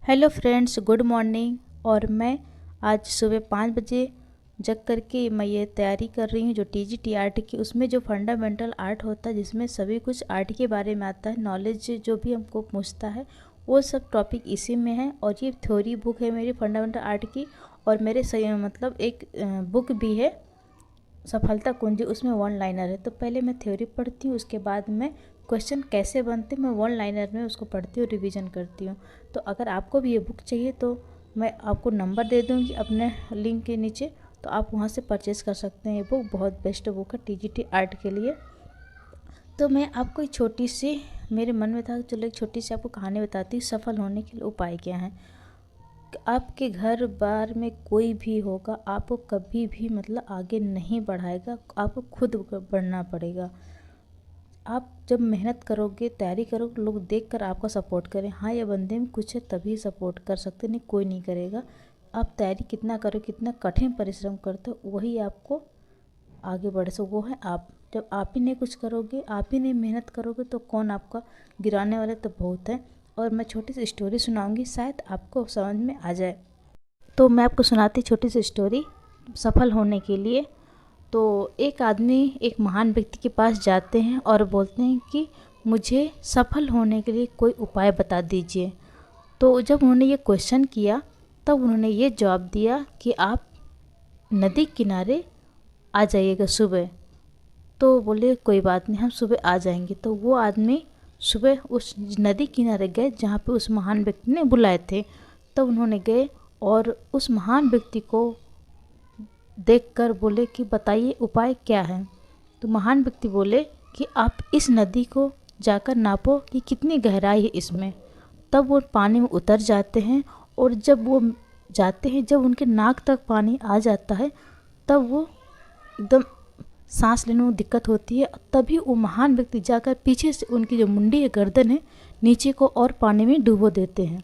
Hello friends, good morning. और मैं आज सुबह 5 बजे जग करके मैं ये तैयारी कर रही हूँ जो टीजीटी आर्ट की। उसमें जो फंडामेंटल आर्ट होता है जिसमें सभी कुछ आर्ट के बारे में आता है, नॉलेज जो भी हमको पूछता है वो सब टॉपिक इसी में है। और ये थ्योरी बुक है मेरी फंडामेंटल आर्ट की। और मेरे मतलब एक बुक भी है सफलता कुंजी, उसमें वन लाइनर है। तो पहले मैं थ्योरी पढ़ती हूँ, उसके बाद मैं क्वेश्चन कैसे बनते मैं वन लाइनर में उसको पढ़ती हूँ, रिवीजन करती हूँ। तो अगर आपको भी ये बुक चाहिए तो मैं आपको नंबर दे दूँगी अपने लिंक के नीचे, तो आप वहाँ से परचेज़ कर सकते हैं। ये बुक बहुत बेस्ट बुक है टीजीटी आर्ट के लिए। तो मैं आपको एक छोटी सी, मेरे मन में था चलो एक छोटी सी आपको कहानी बताती हूँ, सफल होने के लिए उपाय क्या हैं। आपके घर बार में कोई भी होगा, आपको कभी भी मतलब आगे नहीं बढ़ाएगा, आपको खुद बढ़ना पड़ेगा। आप जब मेहनत करोगे, तैयारी करोगे, लोग देखकर आपका सपोर्ट करें, हाँ ये बंदे में कुछ है तभी सपोर्ट कर सकते, नहीं कोई नहीं करेगा। आप तैयारी कितना करो, कितना कठिन परिश्रम करते हो, वही आपको आगे बढ़े। सो वो है आप। जब आप ही नहीं कुछ करोगे, आप ही नहीं मेहनत करोगे तो कौन आपका गिराने वाले तो बहुत है। और मैं छोटी सी स्टोरी सुनाऊंगी, शायद आपको समझ में आ जाए। तो मैं आपको सुनाती छोटी सी स्टोरी सफल होने के लिए। तो एक आदमी एक महान व्यक्ति के पास जाते हैं और बोलते हैं कि मुझे सफल होने के लिए कोई उपाय बता दीजिए। तो जब उन्होंने ये क्वेश्चन किया तब उन्होंने ये जवाब दिया कि आप नदी किनारे आ जाइएगा सुबह। तो बोले कोई बात नहीं, हम सुबह आ जाएंगे। तो वो आदमी सुबह उस नदी किनारे गए जहाँ पे उस महान व्यक्ति ने बुलाए थे। तब उन्होंने गए और उस महान व्यक्ति को देखकर बोले कि बताइए उपाय क्या है। तो महान व्यक्ति बोले कि आप इस नदी को जाकर नापो कि कितनी गहराई है इसमें। तब वो पानी में उतर जाते हैं और जब वो जाते हैं, जब उनके नाक तक पानी आ जाता है तब वो एकदम सांस लेने में दिक्कत होती है। तभी वो महान व्यक्ति जाकर पीछे से उनकी जो मुंडी है, गर्दन है, नीचे को और पानी में डुबो देते हैं।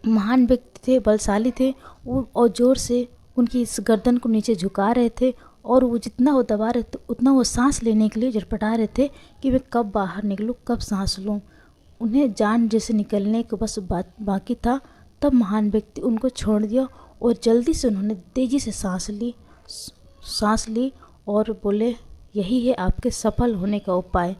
महान व्यक्ति थे, बलशाली थे, वो और ज़ोर से उनकी इस गर्दन को नीचे झुका रहे थे। और वो जितना वो दबा रहे थे उतना वो सांस लेने के लिए झटपटा रहे थे कि मैं कब बाहर निकलूँ, कब सांस लूँ। उन्हें जान जैसे निकलने को बस बात बाकी था। तब महान व्यक्ति उनको छोड़ दिया और जल्दी से उन्होंने तेज़ी से सांस ली और बोले यही है आपके सफल होने का उपाय।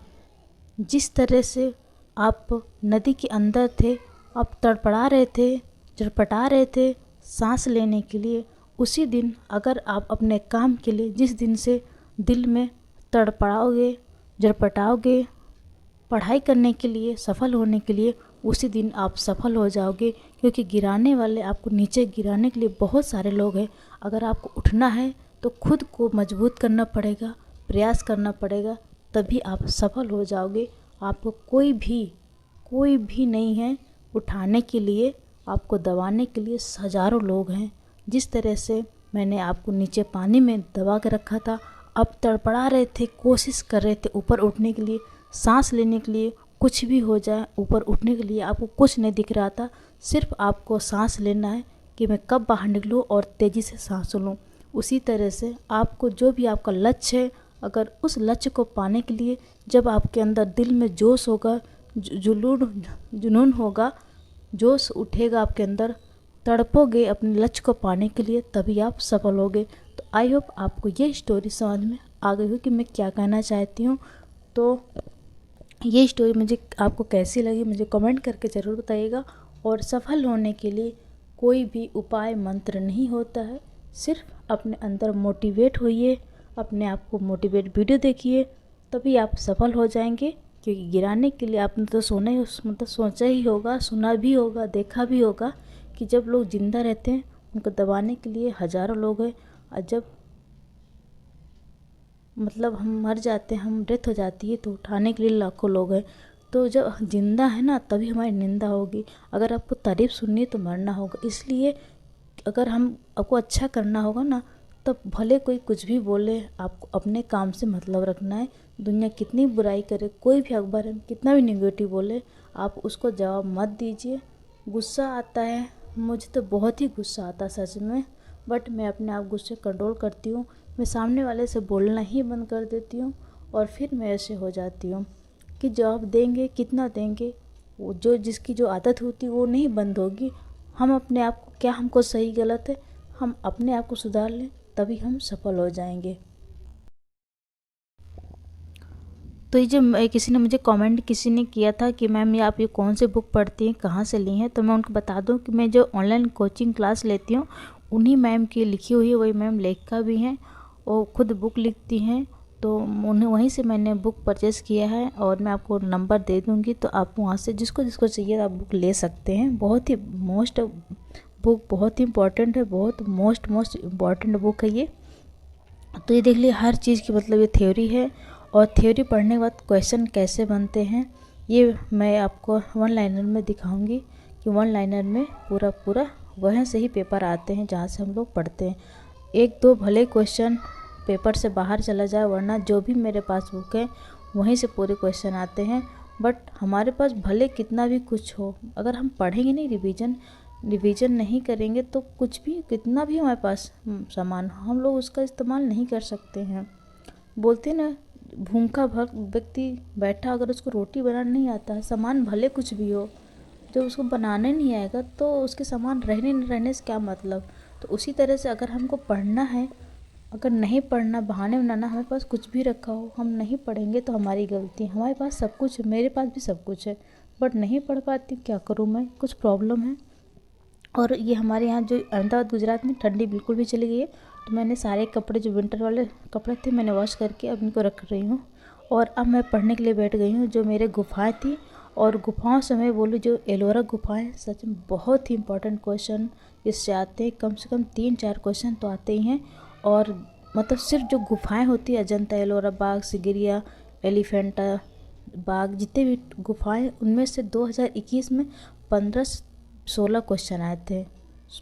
जिस तरह से आप नदी के अंदर थे, आप तड़पड़ा रहे थे, झटपटा रहे थे सांस लेने के लिए, उसी दिन अगर आप अपने काम के लिए जिस दिन से दिल में तड़पड़ाओगे, झटपटाओगे, पढ़ाई करने के लिए, सफल होने के लिए, उसी दिन आप सफल हो जाओगे। क्योंकि गिराने वाले, आपको नीचे गिराने के लिए बहुत सारे लोग हैं। अगर आपको उठना है तो खुद को मजबूत करना पड़ेगा, प्रयास करना पड़ेगा, तभी आप सफल हो जाओगे। आपको कोई भी नहीं है उठाने के लिए, आपको दबाने के लिए हज़ारों लोग हैं। जिस तरह से मैंने आपको नीचे पानी में दबा के रखा था, अब तड़पड़ा रहे थे, कोशिश कर रहे थे ऊपर उठने के लिए, सांस लेने के लिए, कुछ भी हो जाए ऊपर उठने के लिए आपको कुछ नहीं दिख रहा था। सिर्फ आपको सांस लेना है कि मैं कब बाहर निकलूँ और तेज़ी से सांस लूँ। उसी तरह से आपको जो भी आपका लक्ष्य है, अगर उस लक्ष्य को पाने के लिए जब आपके अंदर दिल में जोश होगा, जुनून होगा, जोश उठेगा आपके अंदर, तड़पोगे अपने लक्ष्य को पाने के लिए, तभी आप सफल होगे। तो आई होप आपको ये स्टोरी समझ में आ गई हो कि मैं क्या कहना चाहती हूँ। तो ये स्टोरी मुझे आपको कैसी लगी मुझे कमेंट करके ज़रूर बताइएगा। और सफल होने के लिए कोई भी उपाय मंत्र नहीं होता है, सिर्फ अपने अंदर मोटिवेट होइए, अपने आप को मोटिवेट वीडियो देखिए, तभी आप सफल हो जाएंगे। क्योंकि गिराने के लिए आपने तो सोचा ही होगा, सुना भी होगा, देखा भी होगा कि जब लोग ज़िंदा रहते हैं उनको दबाने के लिए हज़ारों लोग हैं, और जब मतलब हम मर जाते हैं, हम डेथ हो जाती है तो उठाने के लिए लाखों लोग हैं। तो जब जिंदा है ना तभी हमारी निंदा होगी। अगर आपको तारीफ़ सुननी है तो मरना होगा। इसलिए अगर हम आपको अच्छा करना होगा ना, तब भले कोई कुछ भी बोले, आपको अपने काम से मतलब रखना है। दुनिया कितनी बुराई करे, कोई भी अखबार में कितना भी निगेटिव बोले, आप उसको जवाब मत दीजिए। गुस्सा आता है, मुझे तो बहुत ही गुस्सा आता है सच में, बट मैं अपने आप गुस्से कंट्रोल करती हूँ। मैं सामने वाले से बोलना ही बंद कर देती हूँ और फिर मैं ऐसे हो जाती हूँ कि जवाब देंगे, कितना देंगे, वो जो जिसकी जो आदत होती है वो नहीं बंद होगी। हम अपने आप को, क्या हमको सही गलत है, हम अपने आप को सुधार लें तभी हम सफल हो जाएंगे। तो ये जो किसी ने मुझे कमेंट किसी ने किया था कि मैम ये आप ये कौन से बुक पढ़ती हैं, कहाँ से ली हैं, तो मैं उनको बता दूं कि मैं जो ऑनलाइन कोचिंग क्लास लेती हूँ उन्हीं मैम की लिखी हुई है। वही मैम लेखिका भी हैं, वो खुद बुक लिखती हैं, तो उन्हें वहीं से मैंने बुक परचेज़ किया है और मैं आपको नंबर दे दूँगी, तो आप वहाँ से जिसको जिसको चाहिए आप बुक ले सकते हैं। बहुत ही बुक बहुत ही इम्पॉर्टेंट है, बहुत मोस्ट इम्पॉर्टेंट बुक है ये। तो ये देख लीजिए हर चीज़ की मतलब ये थ्योरी है, और थ्योरी पढ़ने के बाद क्वेश्चन कैसे बनते हैं ये मैं आपको वन लाइनर में दिखाऊंगी कि वन लाइनर में पूरा वहीं से ही पेपर आते हैं जहाँ से हम लोग पढ़ते हैं। एक दो भले क्वेश्चन पेपर से बाहर चला जाए, वरना जो भी मेरे पास बुक है वहीं से पूरे क्वेश्चन आते हैं। बट हमारे पास भले कितना भी कुछ हो, अगर हम पढ़ेंगे नहीं, रिवीजन नहीं करेंगे तो कुछ भी कितना भी हमारे पास सामान हम लोग उसका इस्तेमाल नहीं कर सकते हैं। बोलते ना, भूखा व्यक्ति बैठा, अगर उसको रोटी बनाना नहीं आता है, सामान भले कुछ भी हो, जब उसको बनाने नहीं आएगा तो उसके सामान रहने न रहने से क्या मतलब। तो उसी तरह से अगर हमको पढ़ना है, अगर नहीं पढ़ना, बहाने बनाना, हमारे पास कुछ भी रखा हो, हम नहीं पढ़ेंगे तो हमारी गलती है। हमारे पास सब कुछ है, मेरे पास भी सब कुछ है, बट नहीं पढ़ पाती, क्या करूँ मैं, कुछ प्रॉब्लम है। और ये हमारे यहाँ जो अहमदाबाद गुजरात में ठंडी बिल्कुल भी चली गई है, तो मैंने सारे कपड़े जो विंटर वाले कपड़े थे मैंने वॉश करके अब इनको रख रही हूँ। और अब मैं पढ़ने के लिए बैठ गई हूँ। जो मेरे गुफाएं थी, और गुफाओं से मैं बोलूँ जो एलोरा गुफाएं, सच में बहुत ही इंपॉर्टेंट क्वेश्चन इससे आते हैं, कम से कम 3-4 क्वेश्चन तो आते ही हैं। और मतलब सिर्फ जो गुफाएं होती है, अजंता एलोरा बाग, सिगिरिया, एलिफेंटा बाग, जितने भी गुफाएं, उनमें से 2021 में 15-16 क्वेश्चन आए थे।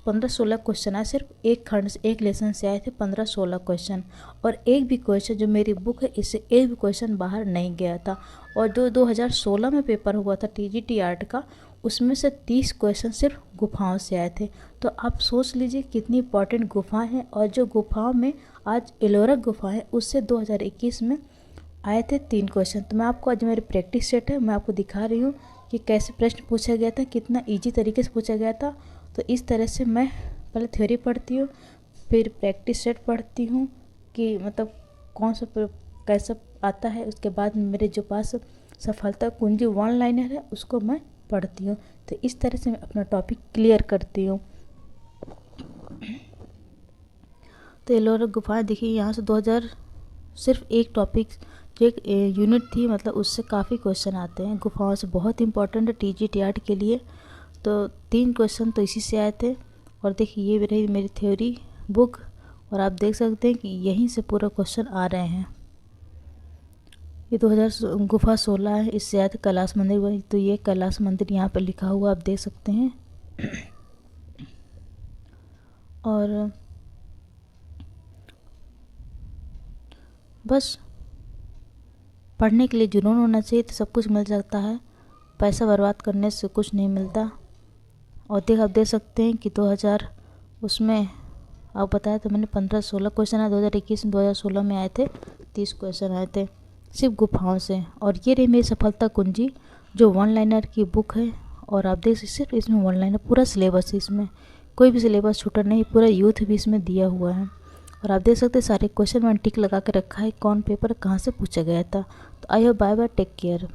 15-16 क्वेश्चन आए, सिर्फ एक खंड से, एक लेसन से आए थे 15-16 क्वेश्चन। और एक भी क्वेश्चन जो मेरी बुक है इससे एक भी क्वेश्चन बाहर नहीं गया था। और जो 2016 में पेपर हुआ था टीजीटी आर्ट का, उसमें से 30 क्वेश्चन सिर्फ गुफाओं से आए थे। तो आप सोच लीजिए कितनी इंपॉर्टेंट गुफाएं हैं। और जो गुफाओं में आज एलोरा गुफा है, उससे 2021 में आए थे 3 क्वेश्चन। तो मैं आपको आज मेरी प्रैक्टिस सेट है, मैं आपको दिखा रही हूँ कि कैसे प्रश्न पूछा गया था, कितना इजी तरीके से पूछा गया था। तो इस तरह से मैं पहले थ्योरी पढ़ती हूँ, फिर प्रैक्टिस सेट पढ़ती हूँ कि मतलब कौन सा कैसा आता है। उसके बाद मेरे जो पास सफलता कुंजी वन लाइनर है उसको मैं पढ़ती हूँ। तो इस तरह से मैं अपना टॉपिक क्लियर करती हूँ। तो एलोरा गुफा देखिए, यहाँ से 2000 सिर्फ एक टॉपिक जो एक यूनिट थी, मतलब उससे काफ़ी क्वेश्चन आते हैं गुफाओं से, बहुत इंपॉर्टेंट है टीजीटी आर्ट के लिए। तो 3 क्वेश्चन तो इसी से आए थे। और देखिए ये रही मेरी थ्योरी बुक, और आप देख सकते हैं कि यहीं से पूरा क्वेश्चन आ रहे हैं। ये 2000 गुफा 16 है, इससे आया था कैलाश मंदिर। तो ये कैलाश मंदिर यहाँ पर लिखा हुआ आप देख सकते हैं। और बस पढ़ने के लिए जुनून होना चाहिए तो सब कुछ मिल जाता है, पैसा बर्बाद करने से कुछ नहीं मिलता। और आप देख सकते हैं कि 2000 उसमें आप बताया तो मैंने 15-16 क्वेश्चन आए 2021 में, 2016 में आए थे 30 क्वेश्चन आए थे सिर्फ गुफाओं से। और ये रही मेरी सफलता कुंजी जो वन लाइनर की बुक है। और आप देख सकते सिर्फ इसमें वन लाइनर, पूरा सिलेबस है, इसमें कोई भी सिलेबस छूटा नहीं, पूरा यूथ भी इसमें दिया हुआ है। और आप देख सकते हैं सारे क्वेश्चन मैंने टिक लगा के रखा है, कौन पेपर कहाँ से पूछा गया था। तो I hope, bye bye, take care.